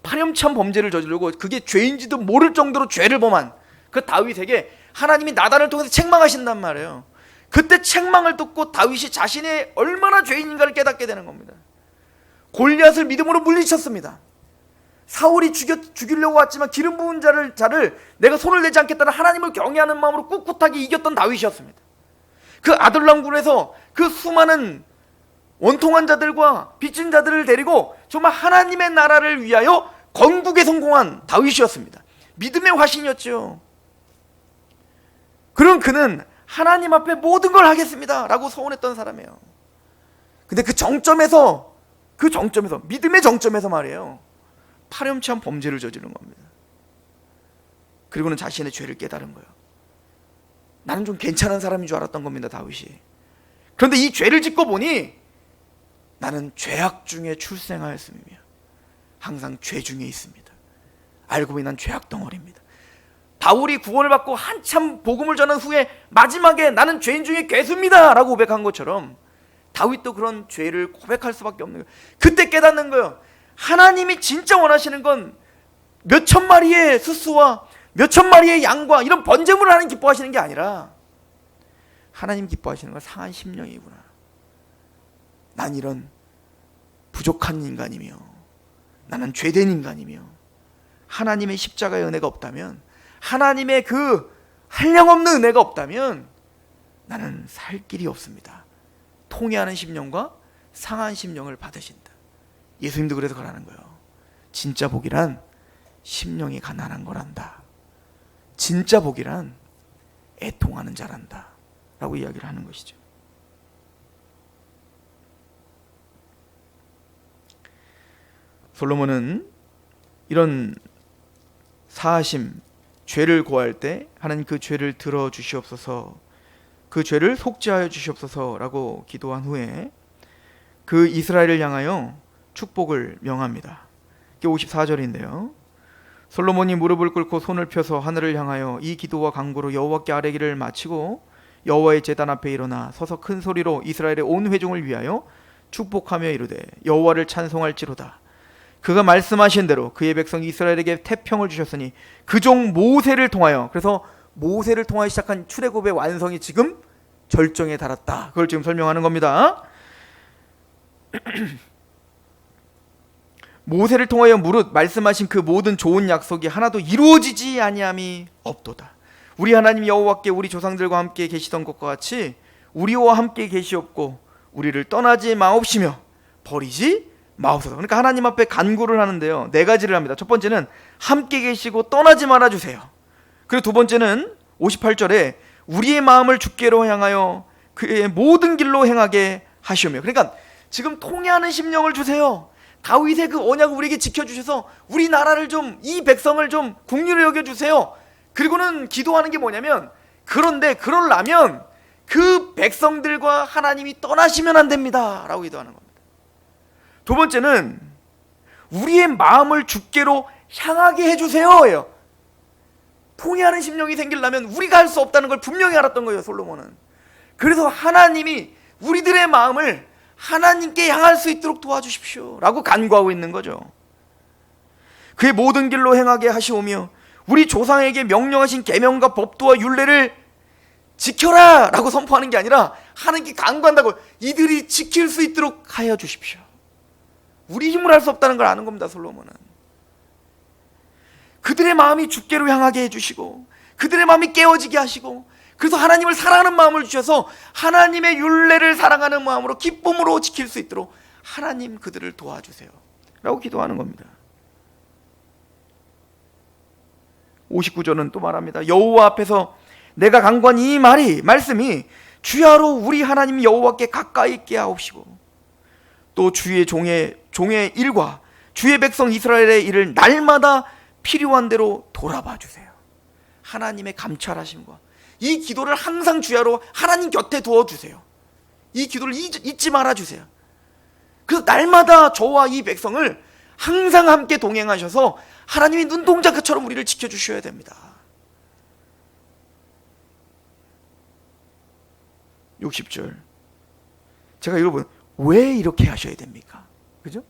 파렴치한 범죄를 저지르고 그게 죄인지도 모를 정도로 죄를 범한 그 다윗에게 하나님이 나단을 통해서 책망하신단 말이에요. 그때 책망을 듣고 다윗이 자신의 얼마나 죄인인가를 깨닫게 되는 겁니다. 골리앗을 믿음으로 물리쳤습니다. 사울이 죽이려고 왔지만 기름 부은 자를 내가 손을 내지 않겠다는 하나님을 경외하는 마음으로 꿋꿋하게 이겼던 다윗이었습니다. 그 아둘람군에서 그 수많은 원통한 자들과 빚진 자들을 데리고 정말 하나님의 나라를 위하여 건국에 성공한 다윗이었습니다. 믿음의 화신이었죠. 그럼 그는 하나님 앞에 모든 걸 하겠습니다 라고 서원했던 사람이에요. 근데 그 정점에서 믿음의 정점에서 말이에요, 파렴치한 범죄를 저지른 겁니다. 그리고는 자신의 죄를 깨달은 거예요. 나는 좀 괜찮은 사람인 줄 알았던 겁니다, 다윗이. 그런데 이 죄를 짓고 보니 나는 죄악 중에 출생하였음이며 항상 죄 중에 있습니다. 알고 보니 난 죄악 덩어리입니다. 바울이 구원을 받고 한참 복음을 전한 후에 마지막에 나는 죄인 중에 괴수입니다 라고 고백한 것처럼 다윗도 그런 죄를 고백할 수밖에 없는 거예요. 그때 깨닫는 거예요. 하나님이 진짜 원하시는 건 몇천 마리의 수수와 몇천 마리의 양과 이런 번제물을 하나님 기뻐하시는 게 아니라 하나님 기뻐하시는 건 상한 심령이구나. 난 이런 부족한 인간이며 나는 죄된 인간이며 하나님의 십자가의 은혜가 없다면, 하나님의 그 한량없는 은혜가 없다면 나는 살 길이 없습니다. 통회하는 심령과 상한 심령을 받으신다. 예수님도 그래서 그러는 거예요. 진짜 복이란 심령이 가난한 거란다. 진짜 복이란 애통하는 자란다 라고 이야기를 하는 것이죠. 솔로몬은 이런 사하심, 죄를 고할 때 하나님 그 죄를 들어주시옵소서, 그 죄를 속죄하여 주시옵소서라고 기도한 후에 그 이스라엘을 향하여 축복을 명합니다. 이게 54절인데요. 솔로몬이 무릎을 꿇고 손을 펴서 하늘을 향하여 이 기도와 간구로 여호와께 아뢰기를 마치고 여호와의 제단 앞에 일어나 서서 큰 소리로 이스라엘의 온 회중을 위하여 축복하며 이르되 여호와를 찬송할지로다. 그가 말씀하신 대로 그의 백성 이스라엘에게 태평을 주셨으니 그 종 모세를 통하여, 그래서 모세를 통하여 시작한 출애굽의 완성이 지금 절정에 달았다. 그걸 지금 설명하는 겁니다. 모세를 통하여 무릇 말씀하신 그 모든 좋은 약속이 하나도 이루어지지 아니함이 없도다. 우리 하나님 여호와께 우리 조상들과 함께 계시던 것과 같이 우리와 함께 계시옵고 우리를 떠나지 마옵시며 버리지 마옵소서. 그러니까 하나님 앞에 간구를 하는데요, 네 가지를 합니다. 첫 번째는 함께 계시고 떠나지 말아주세요. 그리고 두 번째는 58절에 우리의 마음을 주께로 향하여 그의 모든 길로 행하게 하시오며, 그러니까 지금 통회하는 심령을 주세요. 다윗의 그 언약을 우리에게 지켜주셔서 우리 나라를 좀, 이 백성을 좀 긍휼히 여겨주세요. 그리고는 기도하는 게 뭐냐면, 그런데 그러려면 그 백성들과 하나님이 떠나시면 안 됩니다 라고 기도하는 겁니다. 두 번째는 우리의 마음을 주께로 향하게 해주세요. 통회하는 심령이 생기려면 우리가 할 수 없다는 걸 분명히 알았던 거예요, 솔로몬은. 그래서 하나님이 우리들의 마음을 하나님께 향할 수 있도록 도와주십시오 라고 간구하고 있는 거죠. 그의 모든 길로 행하게 하시오며 우리 조상에게 명령하신 계명과 법도와 율례를 지켜라 라고 선포하는 게 아니라 하나님께 간구한다고, 이들이 지킬 수 있도록 하여 주십시오. 우리 힘으로 할 수 없다는 걸 아는 겁니다, 솔로몬은. 그들의 마음이 주께로 향하게 해주시고 그들의 마음이 깨어지게 하시고, 그래서 하나님을 사랑하는 마음을 주셔서 하나님의 율례를 사랑하는 마음으로 기쁨으로 지킬 수 있도록 하나님 그들을 도와주세요 라고 기도하는 겁니다. 59절은 또 말합니다. 여호와 앞에서 내가 간구한 이 말씀이 주야로 우리 하나님 여호와께 가까이 있게 하옵시고 또 주의 종의 일과 주의 백성 이스라엘의 일을 날마다 필요한 대로 돌아봐 주세요. 하나님의 감찰하심과 이 기도를 항상 주야로 하나님 곁에 두어주세요. 이 기도를 잊지 말아주세요. 그래서 날마다 저와 이 백성을 항상 함께 동행하셔서 하나님이 눈동자처럼 우리를 지켜주셔야 됩니다. 60절, 제가 여러분 왜 이렇게 하셔야 됩니까? 그죠?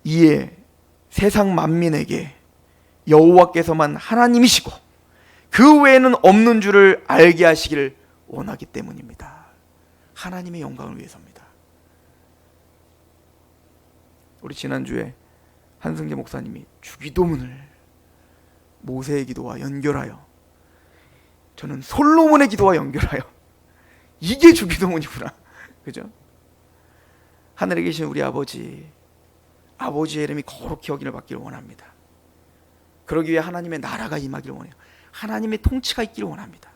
이에 세상 만민에게 여호와께서만 하나님이시고 그 외에는 없는 줄을 알게 하시기를 원하기 때문입니다. 하나님의 영광을 위해서입니다. 우리 지난주에 한승재 목사님이 주기도문을 모세의 기도와 연결하여, 저는 솔로몬의 기도와 연결하여, 이게 주기도문이구나. 그죠? 하늘에 계신 우리 아버지의 이름이 거룩히 여김을 받기를 원합니다. 그러기 위해 하나님의 나라가 임하기를 원해요. 하나님의 통치가 있기를 원합니다.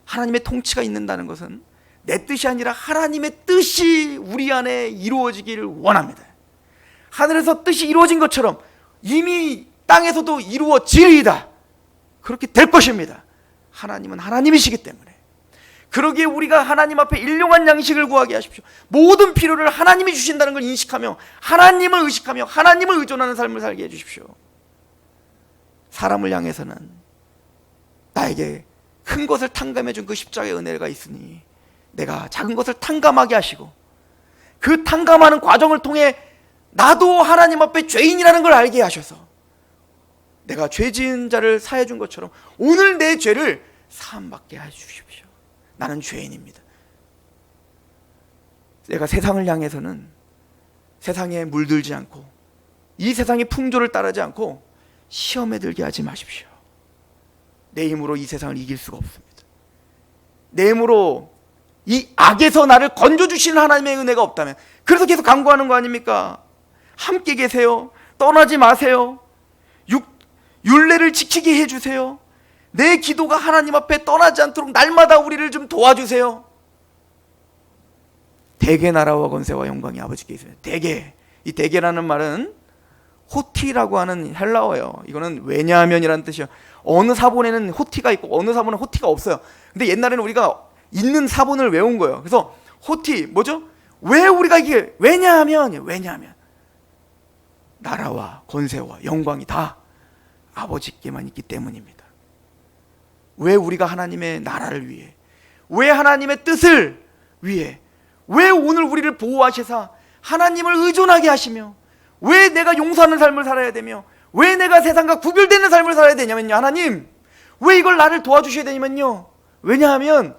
하나님의 통치가 있는다는 것은 내 뜻이 아니라 하나님의 뜻이 우리 안에 이루어지기를 원합니다. 하늘에서 뜻이 이루어진 것처럼 이미 땅에서도 이루어지리이다. 그렇게 될 것입니다. 하나님은 하나님이시기 때문에. 그러기에 우리가 하나님 앞에 일용할 양식을 구하게 하십시오. 모든 필요를 하나님이 주신다는 걸 인식하며 하나님을 의식하며 하나님을 의존하는 삶을 살게 해주십시오. 사람을 향해서는 나에게 큰 것을 탕감해 준 그 십자가의 은혜가 있으니 내가 작은 것을 탕감하게 하시고, 그 탕감하는 과정을 통해 나도 하나님 앞에 죄인이라는 걸 알게 하셔서 내가 죄 지은 자를 사해 준 것처럼 오늘 내 죄를 사함받게 해주십시오. 나는 죄인입니다. 내가 세상을 향해서는 세상에 물들지 않고 이 세상의 풍조를 따르지 않고 시험에 들게 하지 마십시오. 내 힘으로 이 세상을 이길 수가 없습니다. 내 힘으로 이 악에서 나를 건져주시는 하나님의 은혜가 없다면, 그래서 계속 간구하는 거 아닙니까? 함께 계세요. 떠나지 마세요. 율례를 지키게 해주세요. 내 기도가 하나님 앞에 떠나지 않도록 날마다 우리를 좀 도와주세요. 대개 나라와 권세와 영광이 아버지께 있어요. 대개. 이 대개라는 말은 호티라고 하는 헬라어예요. 이거는 왜냐하면이라는 뜻이에요. 어느 사본에는 호티가 있고 어느 사본에는 호티가 없어요. 근데 옛날에는 우리가 있는 사본을 외운 거예요. 그래서 호티 뭐죠? 왜 우리가 이게 왜냐하면 나라와 권세와 영광이 다 아버지께만 있기 때문입니다. 왜 우리가 하나님의 나라를 위해, 왜 하나님의 뜻을 위해, 왜 오늘 우리를 보호하셔서 하나님을 의존하게 하시며, 왜 내가 용서하는 삶을 살아야 되며, 왜 내가 세상과 구별되는 삶을 살아야 되냐면요, 하나님 왜 이걸 나를 도와주셔야 되냐면요, 왜냐하면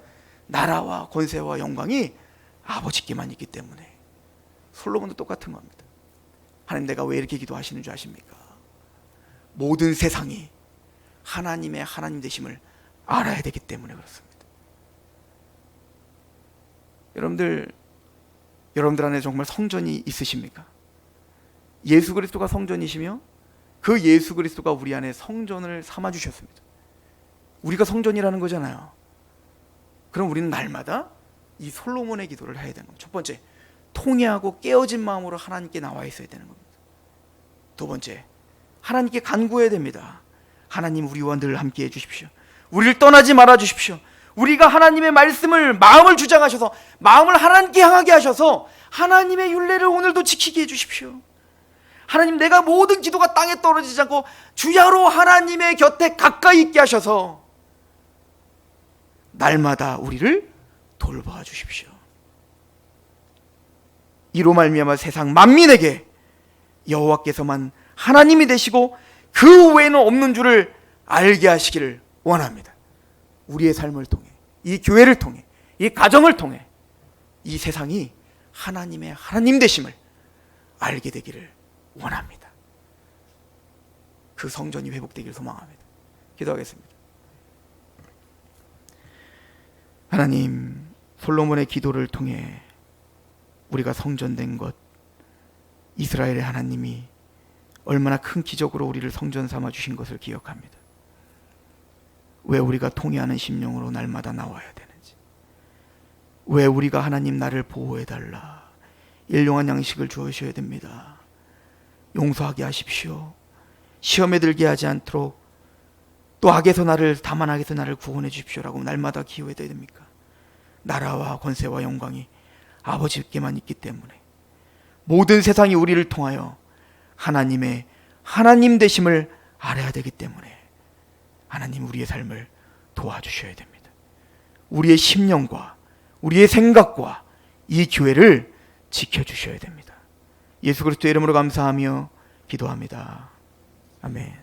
나라와 권세와 영광이 아버지께만 있기 때문에. 솔로몬도 똑같은 겁니다. 하나님, 내가 왜 이렇게 기도하시는 줄 아십니까? 모든 세상이 하나님의 하나님 되심을 알아야 되기 때문에 그렇습니다. 여러분들 안에 정말 성전이 있으십니까? 예수 그리스도가 성전이시며 그 예수 그리스도가 우리 안에 성전을 삼아 주셨습니다. 우리가 성전이라는 거잖아요. 그럼 우리는 날마다 이 솔로몬의 기도를 해야 되는 겁니다. 첫 번째, 통회하고 깨어진 마음으로 하나님께 나와 있어야 되는 겁니다. 두 번째, 하나님께 간구해야 됩니다. 하나님, 우리와 늘 함께 해주십시오. 우리를 떠나지 말아 주십시오. 우리가 하나님의 말씀을, 마음을 주장하셔서 마음을 하나님께 향하게 하셔서 하나님의 율례를 오늘도 지키게 해주십시오. 하나님, 내가 모든 기도가 땅에 떨어지지 않고 주야로 하나님의 곁에 가까이 있게 하셔서 날마다 우리를 돌봐 주십시오. 이로 말미암아 세상 만민에게 여호와께서만 하나님이 되시고 그 외에는 없는 줄을 알게 하시기를 원합니다. 우리의 삶을 통해, 이 교회를 통해, 이 가정을 통해 이 세상이 하나님의 하나님 되심을 알게 되기를 원합니다. 그 성전이 회복되기를 소망합니다. 기도하겠습니다. 하나님, 솔로몬의 기도를 통해 우리가 성전된 것, 이스라엘의 하나님이 얼마나 큰 기적으로 우리를 성전 삼아 주신 것을 기억합니다. 왜 우리가 통회하는 심령으로 날마다 나와야 되는지, 왜 우리가 하나님 나를 보호해달라, 일용한 양식을 주셔야 됩니다, 용서하게 하십시오, 시험에 들게 하지 않도록 또 악에서 나를, 다만 악에서 나를 구원해 주십시오라고 날마다 기도해야 됩니까? 나라와 권세와 영광이 아버지께만 있기 때문에 모든 세상이 우리를 통하여 하나님의 하나님 되심을 알아야 되기 때문에 하나님, 우리의 삶을 도와주셔야 됩니다. 우리의 심령과 우리의 생각과 이 교회를 지켜주셔야 됩니다. 예수 그리스도의 이름으로 감사하며 기도합니다. 아멘.